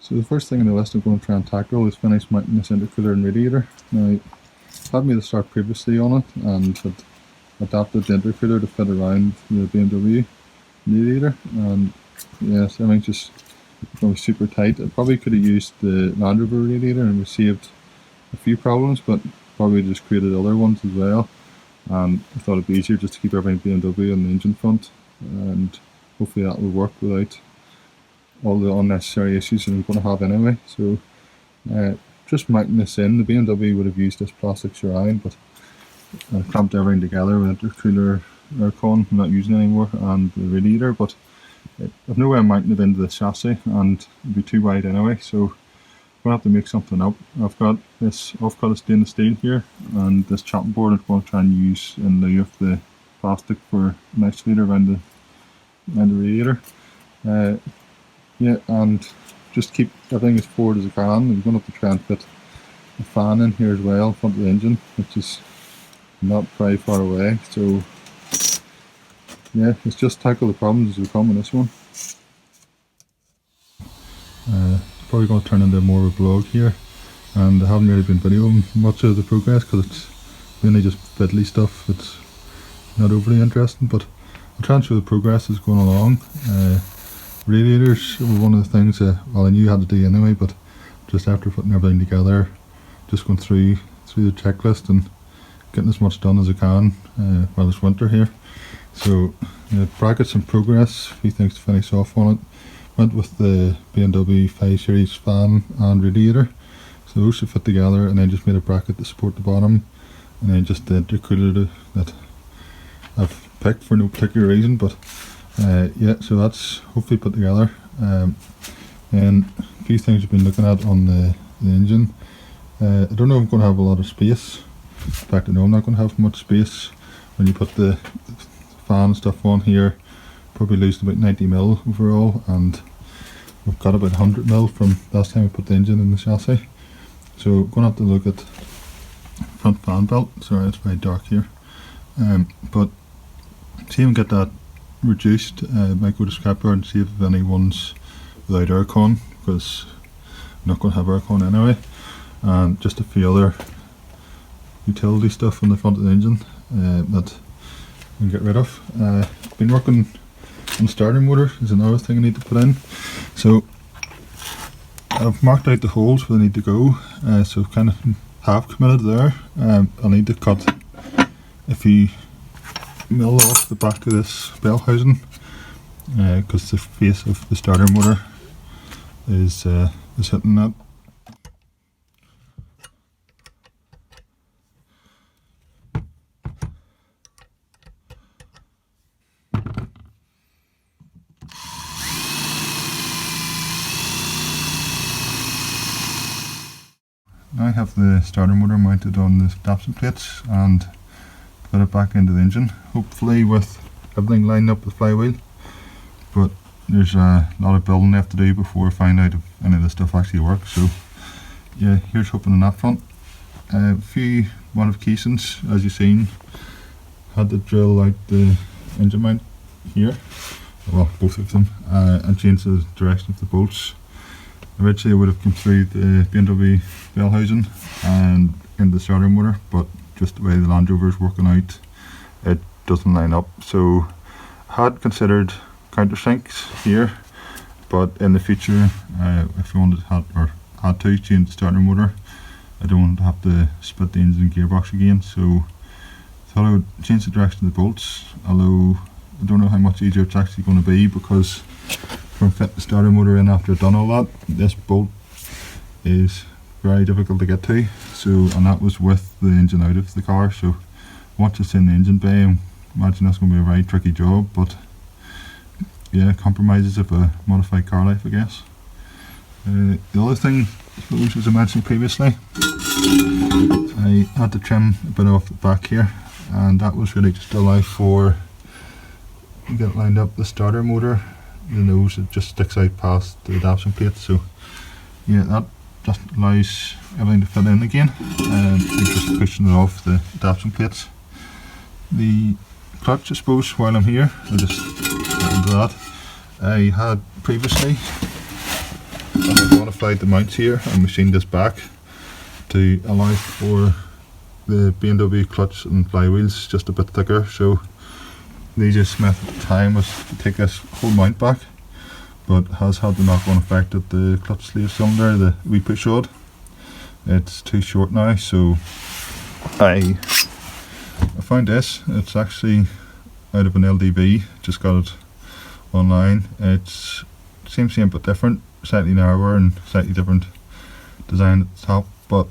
So the first thing on the list I'm going to try and tackle is finish mounting this intercooler and radiator. Now, I had made a start previously on it and had adapted the intercooler to fit around the BMW radiator, and yes, everything's just going to be super tight. I probably could have used the Land Rover radiator and we saved a few problems, but probably just created other ones as well. And I thought it'd be easier just to keep everything BMW on the engine front, and hopefully that will work without all the unnecessary issues that I'm going to have anyway. So just mounting this in, the BMW would have used this plastic surround, but I clamped everything together with intercooler aircon I'm not using anymore and the radiator, but I've no way of mounting it into the chassis and it'd be too wide anyway, so I'm going to have to make something up. I've got this off-cut stainless steel here and this chopping board I'm going to try and use in lieu of the plastic for an isolator around the radiator. Yeah, and just keep everything as forward as I can. I'm going to have to try and fit a fan in here as well in front of the engine, which is not very far away. So yeah, let's just tackle the problems as we come in this one. Probably going to turn into more of a vlog here, and I haven't really been videoing much of the progress because it's mainly just fiddly stuff. It's not overly interesting, but I'll try and show the progress as going along. Radiators were one of the things that, well, I knew I had to do anyway, but just after putting everything together, just going through the checklist and getting as much done as I can while it's winter here. So brackets in progress, a few things to finish off on it. Went with the BMW 5 Series fan and radiator, so those should fit together, and then just made a bracket to support the bottom, and then just the intercooler that I've picked for no particular reason, but yeah, so that's hopefully put together. And a few things I've been looking at on the engine. I don't know if I'm going to have a lot of space. In fact, I know I'm not going to have much space. When you put the fan stuff on here, probably lose about 90mm overall, and we've got about 100mm from last time I put the engine in the chassis. So I'm going to have to look at front fan belt. Sorry, it's very dark here. But see if we can get that reduced. Might go to scrapyard and see if any ones without aircon, because I'm not going to have aircon anyway, and just a few other utility stuff on the front of the engine that I can get rid of. Been working on starter motor is another thing I need to put in. So I've marked out the holes where they need to go, so kind of half committed there. I'll need to cut a few mil off the back of this bell housing, because the face of the starter motor is hitting that. Now I have the starter motor mounted on the adaptation plates and put it back into the engine, hopefully with everything lined up with the flywheel, but there's a lot of building left to do before I find out if any of this stuff actually works. So yeah, here's hoping on that front. A few modifications, as you've seen. Had to drill out the engine mount here, well, both of them, and change the direction of the bolts. Originally I would have come through the BMW bell housing and into the starter motor, but just the way the Land Rover is working out, it doesn't line up. So I had considered countersinks here, but in the future, if I had to change the starter motor, I don't want to have to split the engine and gearbox again. So I thought I would change the direction of the bolts, although I don't know how much easier it's actually going to be, because from fitting the starter motor in after I've done all that, this bolt is very difficult to get to. So, and that was with the engine out of the car, so once it's in the engine bay, I imagine that's going to be a very tricky job, but yeah, compromises of a modified car life, I guess. The other thing, I suppose, as I mentioned previously, I had to trim a bit off the back here, and that was really just to allow for, you get it lined up, the starter motor, the nose, it just sticks out past the adaptation plate, so yeah, that just allows everything to fit in again, and you're just pushing it off the adaptation plates. The clutch, I suppose, while I'm here, I'll just get into that. I had previously I have modified the mounts here and machined this back to allow for the BMW clutch and flywheels just a bit thicker. So the easiest method at the time was to take this whole mount back, but has had the knock-on effect that the clutch sleeve cylinder, the wee push rod, it's too short now. So I found this. It's actually out of an LDV, just got it online. It's seems a bit different, slightly narrower and slightly different design at the top, but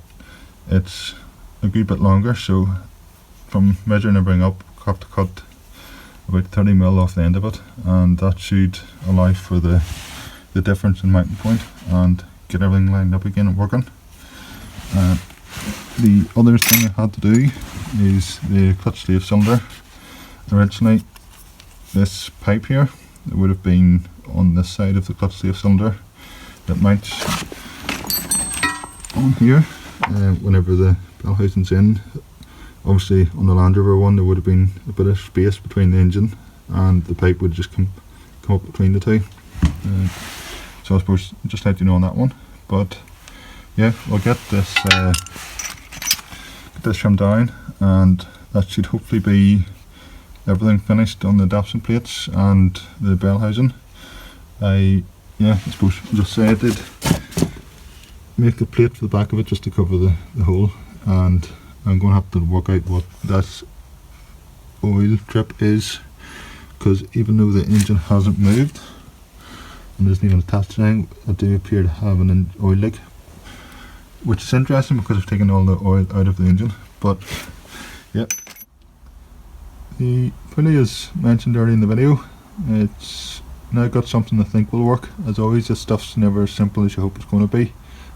it's a good bit longer. So from measuring everything up, have to cut about 30mm off the end of it, and that should allow for the difference in mounting point and get everything lined up again and working. The other thing I had to do is the clutch sleeve cylinder. Originally this pipe here, it would have been on this side of the clutch sleeve cylinder that mounts on here whenever the bell housing's in. Obviously on the Land Rover one there would have been a bit of space between the engine and the pipe would just come up between the two. So I suppose just let you know on that one. But yeah, we'll get this trimmed down, and that should hopefully be everything finished on the adaptation plates and the bell housing. I suppose I'll just say I did make a plate for the back of it just to cover the hole, and I'm going to have to work out what that oil drip is, because even though the engine hasn't moved and isn't even attached to anything, I do appear to have an oil leak, which is interesting because I've taken all the oil out of the engine. But yeah, the pulley is mentioned earlier in the video. It's now got something I think will work. As always, this stuff's never as simple as you hope it's going to be,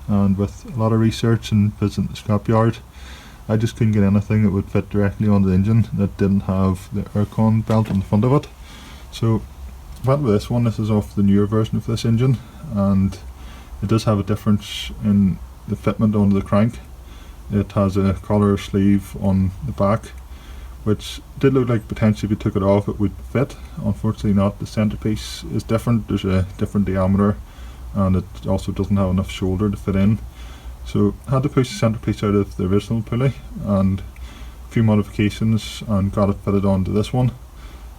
and with a lot of research and visiting the scrapyard, I just couldn't get anything that would fit directly on the engine that didn't have the aircon belt on the front of it. So I went with this one. This is off the newer version of this engine, and it does have a difference in the fitment onto the crank. It has a collar sleeve on the back, which did look like potentially if you took it off it would fit. Unfortunately not. The centerpiece is different. There's a different diameter, and it also doesn't have enough shoulder to fit in. So I had to push the centerpiece out of the original pulley and a few modifications and got it fitted onto this one.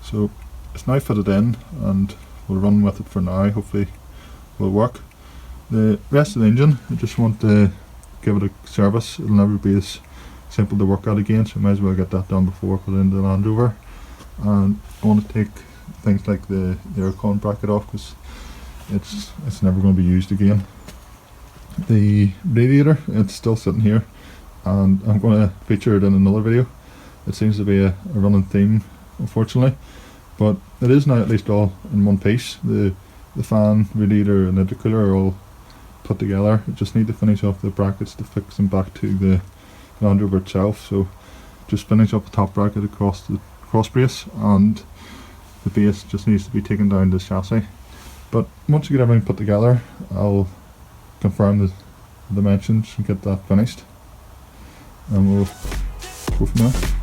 So it's now fitted in and we'll run with it for now. Hopefully it will work. The rest of the engine, I just want to give it a service. It'll never be as simple to work out again, so I might as well get that done before I put it into the Land Rover. And I want to take things like the aircon bracket off, because it's never going to be used again. The radiator, it's still sitting here, and I'm going to feature it in another video. It seems to be a running theme, unfortunately, but it is now at least all in one piece. The fan, radiator and intercooler are all put together. I just need to finish off the brackets to fix them back to the Land Rover itself. So just finish up the top bracket across the cross brace, and the base just needs to be taken down to the chassis. But once you get everything put together, I'll confirm the dimensions and get that finished, and we'll go from there.